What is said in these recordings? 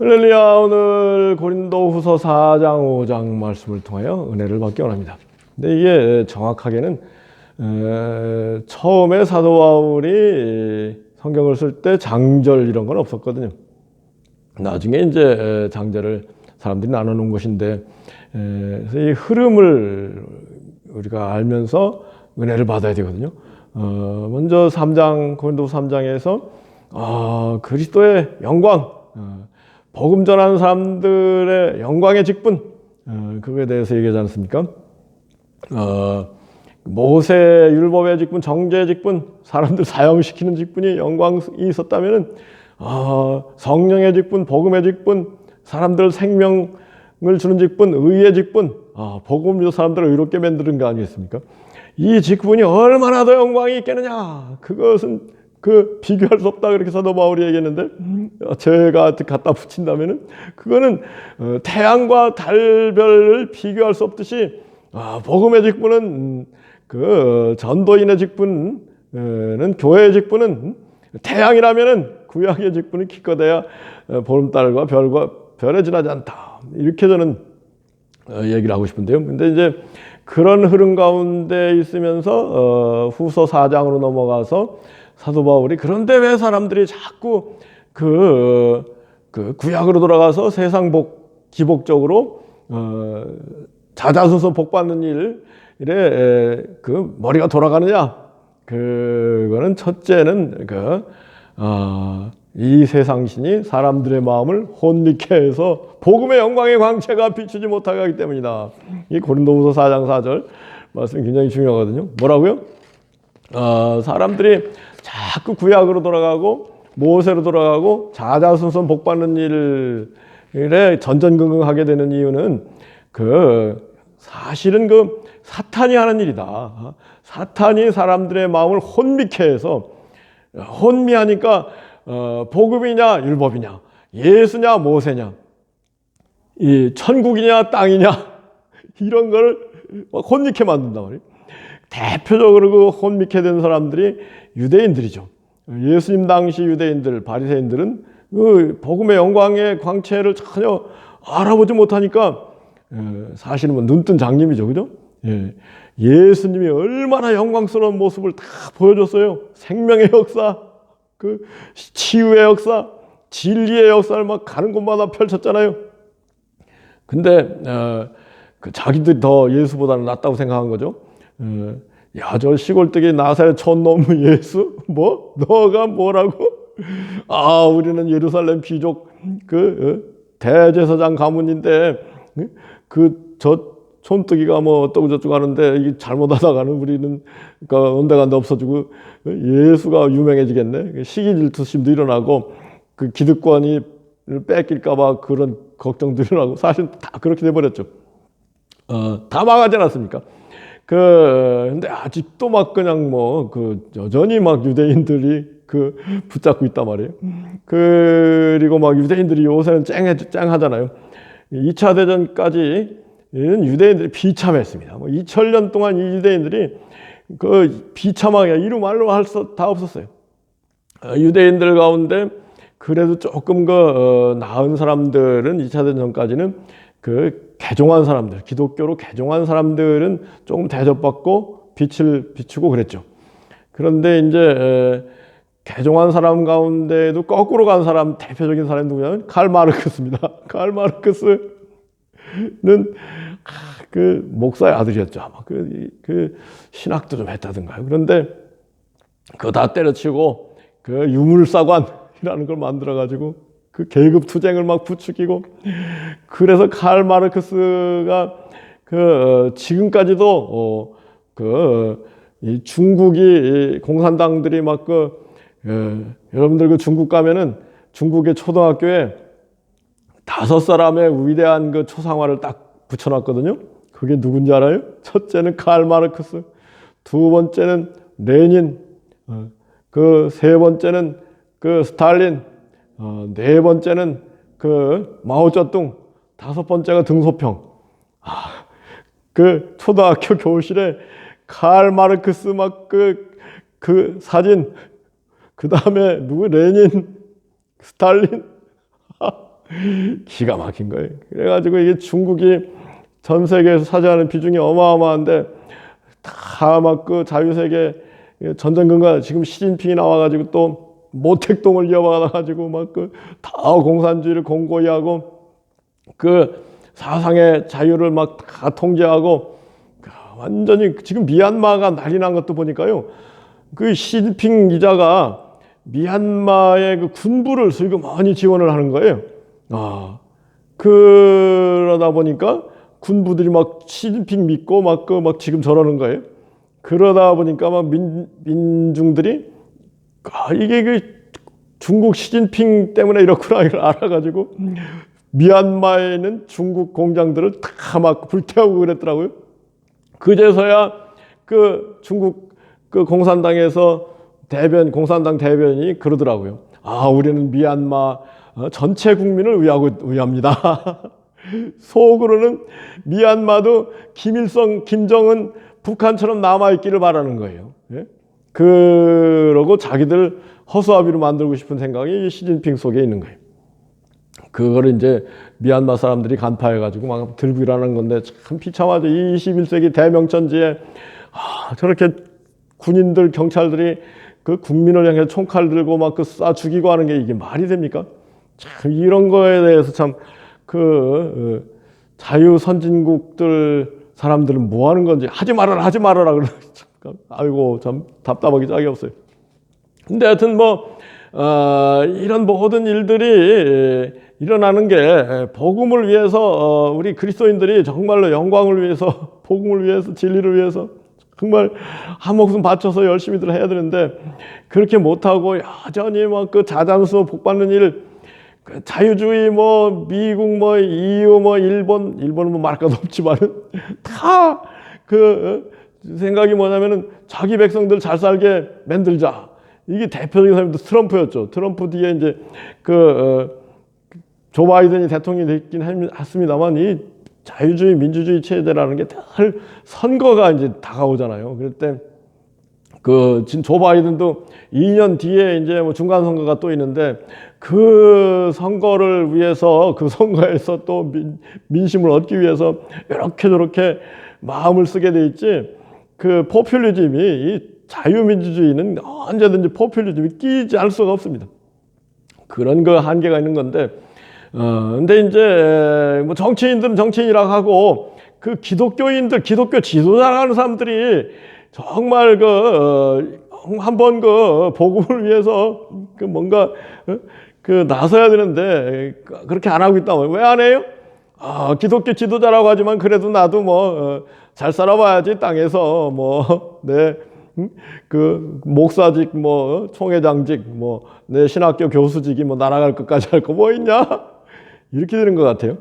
할렐루야. 오늘 고린도후서 4장 5장 말씀을 통하여 은혜를 받기 원합니다. 근데 이게 정확하게는 처음에 사도 바울이 성경을 쓸 때 장절 이런 건 없었거든요. 나중에 이제 장절을 사람들이 나눠놓은 것인데, 그래서 이 흐름을 우리가 알면서 은혜를 받아야 되거든요. 먼저 3장, 고린도후서 3장에서 그리스도의 영광, 복음 전하는 사람들의 영광의 직분, 그거에 대해서 얘기하지 않습니까? 모세 율법의 직분, 정죄의 직분, 사람들 사형시키는 직분이 영광이 있었다면은 성령의 직분, 복음의 직분, 사람들 생명을 주는 직분, 의의 직분, 복음으로 사람들을 의롭게 만드는 거 아니겠습니까? 이 직분이 얼마나 더 영광이 있겠느냐? 그것은 비교할 수 없다, 그렇게 사도 바울이 얘기했는데, 제가 갖다 붙인다면은 그거는 태양과 달별을 비교할 수 없듯이, 복음의 직분은 전도인의 직분은, 교회의 직분은, 태양이라면은 구약의 직분은 기껏해야 보름달과 별에 지나지 않다, 이렇게 저는 얘기를 하고 싶은데요. 근데 이제 그런 흐름 가운데 있으면서 후서 4장으로 넘어가서 사도 바울이, 그런데 왜 사람들이 자꾸 구약으로 돌아가서 세상 기복적으로 자자소서 복받는 일에 머리가 돌아가느냐? 그거는 첫째는 이 세상신이 사람들의 마음을 혼미케 해서 복음의 영광의 광채가 비추지 못하게 하기 때문이다. 이 고린도후서 4장 4절 말씀이 굉장히 중요하거든요. 뭐라고요? 사람들이 자꾸 구약으로 돌아가고 모세로 돌아가고 자자손손 복받는 일에 전전긍긍하게 되는 이유는 사실은 사탄이 하는 일이다. 사탄이 사람들의 마음을 혼미케 해서, 혼미하니까 복음이냐 율법이냐, 예수냐 모세냐, 이 천국이냐 땅이냐, 이런 걸 혼미케 만든단 말이에요. 대표적으로 그 혼미케 된 사람들이 유대인들이죠. 예수님 당시 유대인들, 바리새인들은 복음의 영광의 광채를 전혀 알아보지 못하니까, 사실은 눈뜬 장님이죠, 그죠? 예수님이 얼마나 영광스러운 모습을 다 보여줬어요. 생명의 역사, 치유의 역사, 진리의 역사를 막 가는 곳마다 펼쳤잖아요. 근데 자기들이 더 예수보다는 낫다고 생각한 거죠. 야, 저 시골뜨기 나사렛 촌놈 예수? 뭐? 너가 뭐라고? 우리는 예루살렘 귀족 대제사장 가문인데, 저 촌뜨기가 뭐 어쩌고 저쩌고 하는데, 이게 잘못하다가는 우리는 온데간데 없어지고 예수가 유명해지겠네. 시기 질투심도 일어나고, 기득권이 뺏길까봐 그런 걱정도 일어나고, 사실 다 그렇게 돼버렸죠. 다 망하지 않았습니까? 근데 아직도 막 그냥 여전히 막 유대인들이 붙잡고 있단 말이에요. 그리고 막 유대인들이 요새는 쨍하잖아요. 2차 대전까지 유대인들이 비참했습니다. 2000년 동안 이 유대인들이 비참하게 이루 말로 할 수 다 없었어요. 유대인들 가운데 그래도 조금 나은 사람들은 2차 대전까지는 개종한 사람들, 기독교로 개종한 사람들은 조금 대접받고 빛을 비추고 그랬죠. 그런데 이제 개종한 사람 가운데도 거꾸로 간 사람, 대표적인 사람이 누구냐면 칼 마르크스입니다. 칼 마르크스는 목사의 아들이었죠. 아마 신학도 좀 했다든가요. 그런데 그거 다 때려치고 유물사관이라는 걸 만들어가지고 계급 투쟁을 막 부추기고, 그래서 칼 마르크스가 지금까지도 이 중국이 공산당들이 막 여러분들 중국 가면은 중국의 초등학교에 5사람의 위대한 초상화를 딱 붙여놨거든요. 그게 누군지 알아요? 첫째는 칼 마르크스, 두 번째는 레닌, 세 번째는 스탈린, 네 번째는 마오쩌둥, 다섯 번째가 등소평. 초등학교 교실에 칼 마르크스 사진, 그 다음에 레닌, 스탈린, 기가 막힌 거예요. 그래가지고 이게 중국이 전 세계에서 차지하는 비중이 어마어마한데 다 막 그 자유세계 전쟁근거 지금 시진핑이 나와가지고 또 모택동을 이어받아가지고 막 그 다 공산주의를 공고히 하고 그 사상의 자유를 막 다 통제하고 완전히 지금 미얀마가 난리 난 것도 보니까요. 그 시진핑 기자가 미얀마의 그 군부를 슬그머니 지원을 하는 거예요. 그러다 보니까 군부들이 막 시진핑 믿고 막 지금 저러는 거예요. 그러다 보니까 막 민중들이 이게 그 중국 시진핑 때문에 이렇구나 이걸 알아가지고 미얀마에 있는 중국 공장들을 다 막 불태우고 그랬더라고요. 그제서야 그 중국 그 공산당에서 공산당 대변인이 그러더라고요. 우리는 미얀마 전체 국민을 위합니다. 속으로는 미얀마도 김일성, 김정은, 북한처럼 남아있기를 바라는 거예요. 그러고 자기들 허수아비로 만들고 싶은 생각이 시진핑 속에 있는 거예요. 그거를 이제 미얀마 사람들이 간파해가지고 막 들고 일하는 건데 참 비참하죠. 21세기 대명천지에 저렇게 군인들, 경찰들이 그 국민을 향해 총칼 들고 막 그 쏴 죽이고 하는 게 이게 말이 됩니까? 참 이런 거에 대해서 참 자유 선진국들 사람들은 뭐 하는 건지 하지 말아라 그러고 아이고 참 답답하기 짝이 없어요. 근데 하여튼 이런 모든 일들이 일어나는 게 복음을 위해서 우리 그리스도인들이 정말로 영광을 위해서 복음을 위해서 진리를 위해서 정말 한 목숨 바쳐서 열심히들 해야 되는데 그렇게 못하고 여전히 막 그 자장수 복받는 일 자유주의 미국 EU 일본은 말할 것도 없지만은 다 그 생각이 뭐냐면은 자기 백성들 잘 살게 만들자. 이게 대표적인 사람도 트럼프였죠. 트럼프 뒤에 이제 조 바이든이 대통령이 됐긴 했습니다만 이 자유주의 민주주의 체제라는 게 늘 선거가 이제 다가오잖아요. 그럴 때 지금 조 바이든도 2년 뒤에 이제 중간 선거가 또 있는데 그 선거를 위해서 그 선거에서 또 민심을 얻기 위해서 이렇게 저렇게 마음을 쓰게 돼 있지. 그 포퓰리즘이 이 자유민주주의는 언제든지 포퓰리즘이 끼지 않을 수가 없습니다. 그런 거 한계가 있는 건데 근데 이제 정치인들은 정치인이라고 하고 그 기독교인들 기독교 지도자라는 사람들이 정말 한번 복음을 위해서 뭔가 나서야 되는데 그렇게 안 하고 있다. 왜 안 해요? 기독교 지도자라고 하지만 그래도 나도 잘 살아봐야지 땅에서 그 목사직 총회장직 내 신학교 교수직이 날아갈 것까지 할 거 뭐 있냐? 이렇게 되는 것 같아요.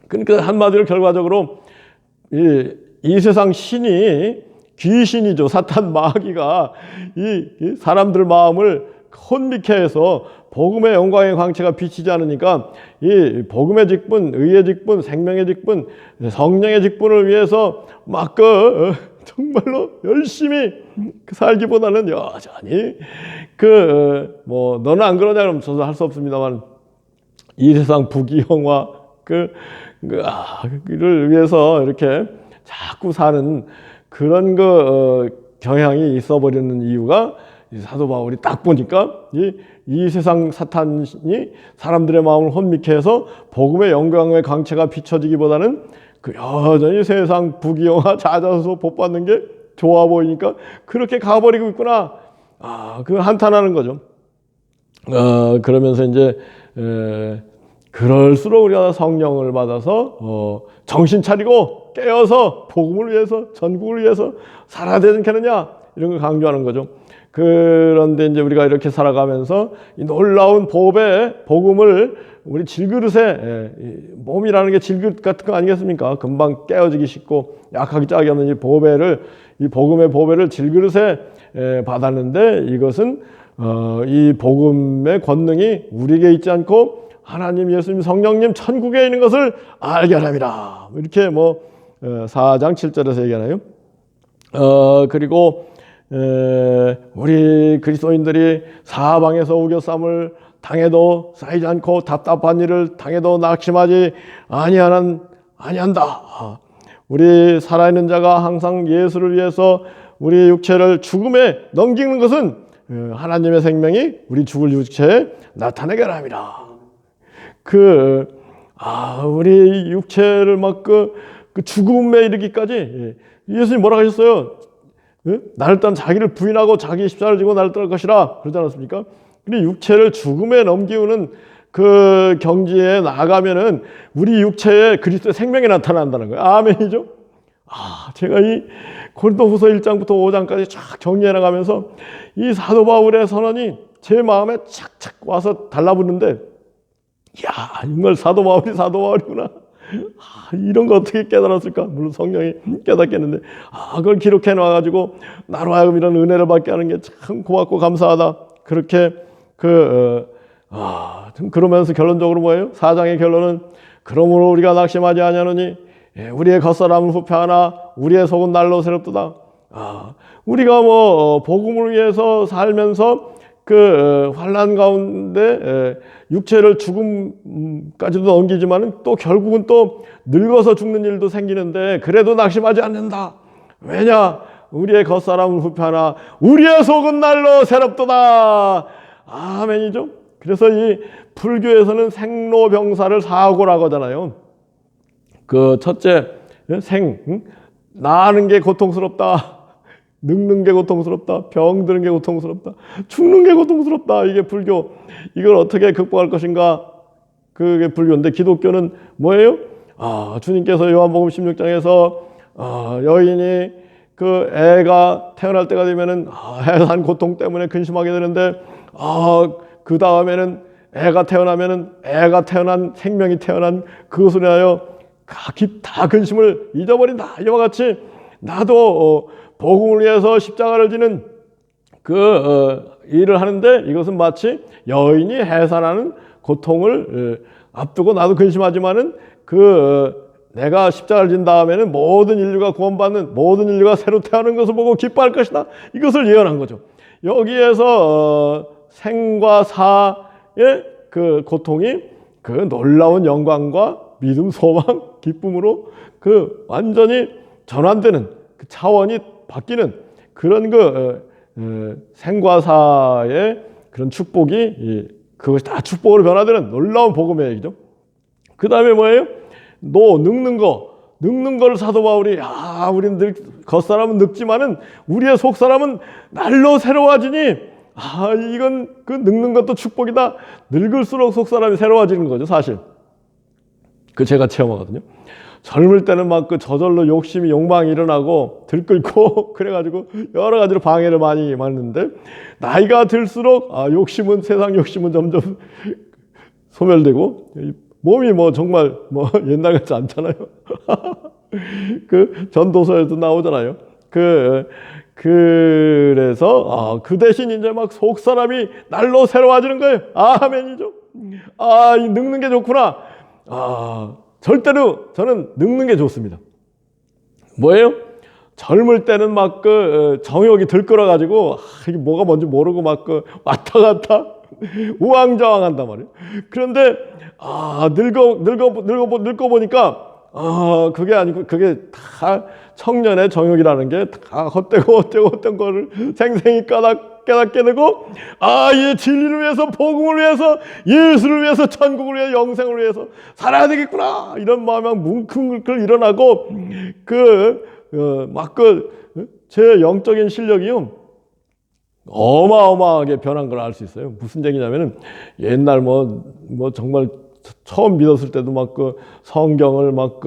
그러니까 한마디로 결과적으로 이 세상 신이 귀신이죠. 사탄 마귀가 이 사람들 마음을 혼미케 해서 복음의 영광의 광채가 비치지 않으니까 이 복음의 직분, 의의 직분, 생명의 직분, 성령의 직분을 위해서 정말로 열심히 살기보다는 여전히 너는 안 그러냐 그러면 저도 할 수 없습니다만 이 세상 부귀영화 를 위해서 이렇게 자꾸 사는 그런 경향이 있어버리는 이유가 사도 바울이 딱 보니까 이 세상 사탄이 사람들의 마음을 혼미케 해서 복음의 영광의 광채가 비춰지기보다는 여전히 세상 부귀영화 자자소 복받는 게 좋아 보이니까 그렇게 가버리고 있구나. 한탄하는 거죠. 그러면서 이제 그럴수록 우리가 성령을 받아서 정신 차리고 깨어서 복음을 위해서 전국을 위해서 살아야 되지 않겠느냐 이런 걸 강조하는 거죠. 그런데 이제 우리가 이렇게 살아가면서 이 놀라운 복음을 우리 질그릇에 몸이라는 게 질그릇 같은 거 아니겠습니까? 금방 깨어지기 쉽고 약하기 짝이 없는 이 복음의 보배를 질그릇에 받았는데 이것은 이 복음의 권능이 우리에게 있지 않고 하나님, 예수님, 성령님 천국에 있는 것을 알게 하랍니다. 이렇게 4장 7절에서 얘기하나요? 그리고 우리 그리스도인들이 사방에서 우겨쌈을 당해도 쌓이지 않고 답답한 일을 당해도 낙심하지 아니한다. 우리 살아있는 자가 항상 예수를 위해서 우리 육체를 죽음에 넘기는 것은 하나님의 생명이 우리 죽을 육체에 나타내게 합니다. 우리 육체를 막 그 죽음에 이르기까지 예수님 뭐라고 하셨어요? 나를 떠난 자기를 부인하고 자기 십자가를 지고 나를 떠날 것이라 그러지 않았습니까? 우리 육체를 죽음에 넘기우는 그 경지에 나아가면은 우리 육체에 그리스도의 생명이 나타난다는 거예요. 아멘이죠? 제가 이 고린도후서 1장부터 5장까지 쫙 정리해 나가면서 이 사도 바울의 선언이 제 마음에 착착 와서 달라붙는데, 정말 사도 바울이구나. 이런 거 어떻게 깨달았을까? 물론 성령이 깨닫겠는데, 그걸 기록해 놔가지고 나로 하여금 이런 은혜를 받게 하는 게 참 고맙고 감사하다. 그렇게 그러면서 결론적으로 뭐예요? 4장의 결론은 그러므로 우리가 낙심하지 아니하노니 우리의 겉사람은 후패하나 우리의 속은 날로 새롭도다. 우리가 복음을 위해서 살면서 환난 가운데 육체를 죽음까지도 넘기지만 또 결국은 또 늙어서 죽는 일도 생기는데 그래도 낙심하지 않는다. 왜냐? 우리의 겉사람은 후패하나 우리의 속은 날로 새롭도다. 아멘이죠? 그래서 이 불교에서는 생로병사를 사고라고 하잖아요. 첫째, 나는 게 고통스럽다. 늙는 게 고통스럽다. 병드는 게 고통스럽다. 죽는 게 고통스럽다. 이게 불교. 이걸 어떻게 극복할 것인가? 그게 불교인데, 기독교는 뭐예요? 주님께서 요한복음 16장에서 여인이 애가 태어날 때가 되면은 해산 고통 때문에 근심하게 되는데, 그 다음에는 애가 태어난 생명이 태어난 그것을 위하여 다 근심을 잊어버린다. 이와 같이 나도 복음을 위해서 십자가를 지는 일을 하는데, 이것은 마치 여인이 해산하는 고통을 앞두고 나도 근심하지만은 내가 십자가를 진 다음에는 모든 인류가 구원받는, 모든 인류가 새로 태어나는 것을 보고 기뻐할 것이다. 이것을 예언한 거죠. 여기에서 생과 사의 고통이 놀라운 영광과 믿음, 소망, 기쁨으로 완전히 전환되는 차원이 바뀌는 그런 생과 사의 그런 축복이 그것이 다 축복으로 변화되는 놀라운 복음의 얘기죠. 그 다음에 뭐예요? 늙는 거를 사도 바울이 우리는 겉사람은 늙지만은 우리의 속사람은 날로 새로워지니 이건 늙는 것도 축복이다. 늙을수록 속사람이 새로워지는 거죠, 사실. 제가 체험하거든요. 젊을 때는 막 저절로 욕망이 일어나고 들끓고 그래가지고 여러 가지로 방해를 많이 받는데, 나이가 들수록 세상 욕심은 점점 소멸되고 몸이 정말 옛날 같지 않잖아요. 전도서에도 나오잖아요. 그래서 그 대신 이제 막 속사람이 날로 새로워지는 거예요. 아멘이죠. 이 늙는 게 좋구나. 절대로 저는 늙는 게 좋습니다. 뭐예요? 젊을 때는 막 정욕이 들끓어가지고 이게 뭐가 뭔지 모르고 막 왔다 갔다 우왕좌왕한단 말이에요. 그런데 늙어 보니까 그게 아니고 그게 다 청년의 정욕이라는 게 다 헛되고 거를 생생히 깨닫게 되고, 이 진리를 위해서, 복음을 위해서, 예수를 위해서, 천국을 위해서, 영생을 위해서 살아야 되겠구나, 이런 마음이 막 뭉클뭉클 일어나고, 제 영적인 실력이요 어마어마하게 변한 걸 알 수 있어요. 무슨 얘기냐면은, 옛날 정말 처음 믿었을 때도 막 성경을 막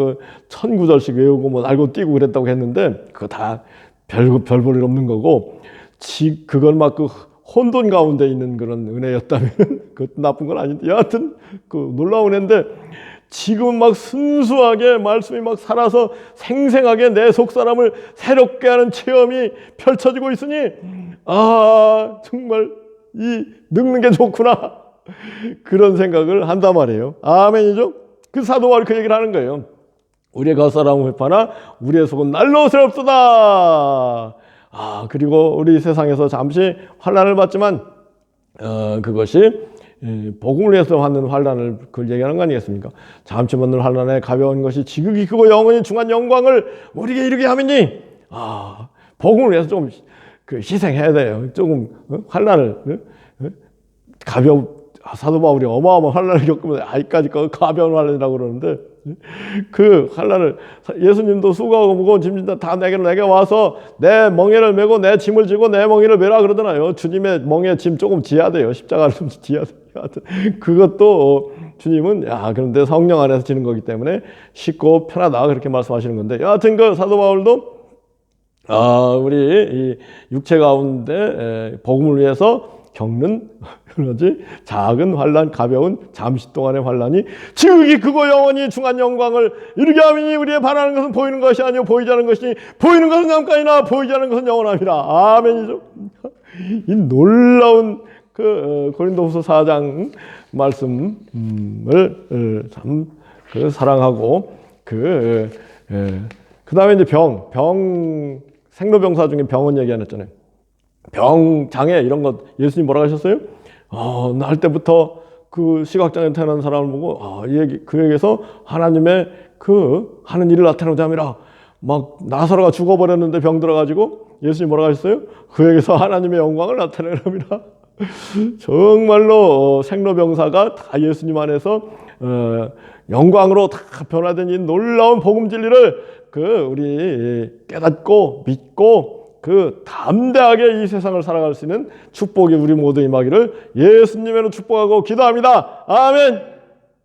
1000구절씩 외우고 날고 뛰고 그랬다고 했는데, 그거 다 별볼일 없는 거고, 그걸 막 혼돈 가운데 있는 그런 은혜였다면 그것도 나쁜 건 아닌데, 여하튼 놀라운 은혜인데, 지금 막 순수하게 말씀이 막 살아서 생생하게 내 속사람을 새롭게 하는 체험이 펼쳐지고 있으니, 정말 이 늙는 게 좋구나, 그런 생각을 한단 말이에요. 아멘이죠? 사도 바울이 그 얘기를 하는 거예요. 우리의 겉사람은 회파나 우리의 속은 날로 새롭도다. 그리고 우리 세상에서 잠시 환난을 받지만 그것이 복음을 위해서 받는 환난을 그걸 얘기하는 거 아니겠습니까? 잠시 받는 환난에 가벼운 것이 지극히 크고 영원히 중한 영광을 우리에게 이르게 하매니 복음을 위해서 좀 희생해야 돼요. 조금 환난을 사도 바울이 어마어마한 환난을 겪으면 아직까지 가벼운 환난이라고 그러는데 그 환난을 예수님도 수고하고 무거운 짐 진다 다 내게 와서 내 멍에를 메고 내 짐을 지고 내 멍에를 메라 그러잖아요. 주님의 멍에 짐 조금 지야 돼요. 십자가를 좀 지야 돼요. 그것도 주님은 그런데 성령 안에서 지는 거기 때문에 쉽고 편하다 그렇게 말씀하시는 건데 여하튼 그 사도 바울도 우리 이 육체 가운데 복음을 위해서 겪는 작은 환난, 가벼운 잠시 동안의 환난이 지극히 크고 영원히 중한 영광을 이루게 하미니 우리의 바라는 것은 보이는 것이 아니요 보이지 않는 것이니 보이는 것은 잠깐이나 보이지 않는 것은 영원함이라. 아멘이죠. 이 놀라운 고린도후서 4장 말씀을 참 사랑하고 그 다음에 이제 병 생로병사 중에 병원 얘기 안 했잖아요. 병, 장애 이런 것 예수님 뭐라고 하셨어요? 날 때부터 그 시각장애 태어난 사람을 보고 그에게서 하나님의 하는 일을 나타내고자 함이라. 막 나사로가 죽어버렸는데 병 들어가지고 예수님 뭐라고 하셨어요? 그에게서 하나님의 영광을 나타내랍니다. 정말로 생로병사가 다 예수님 안에서 영광으로 다 변화된 이 놀라운 복음 진리를 우리 깨닫고 믿고 담대하게 이 세상을 살아갈 수 있는 축복이 우리 모두 임하기를 예수님으로 축복하고 기도합니다. 아멘.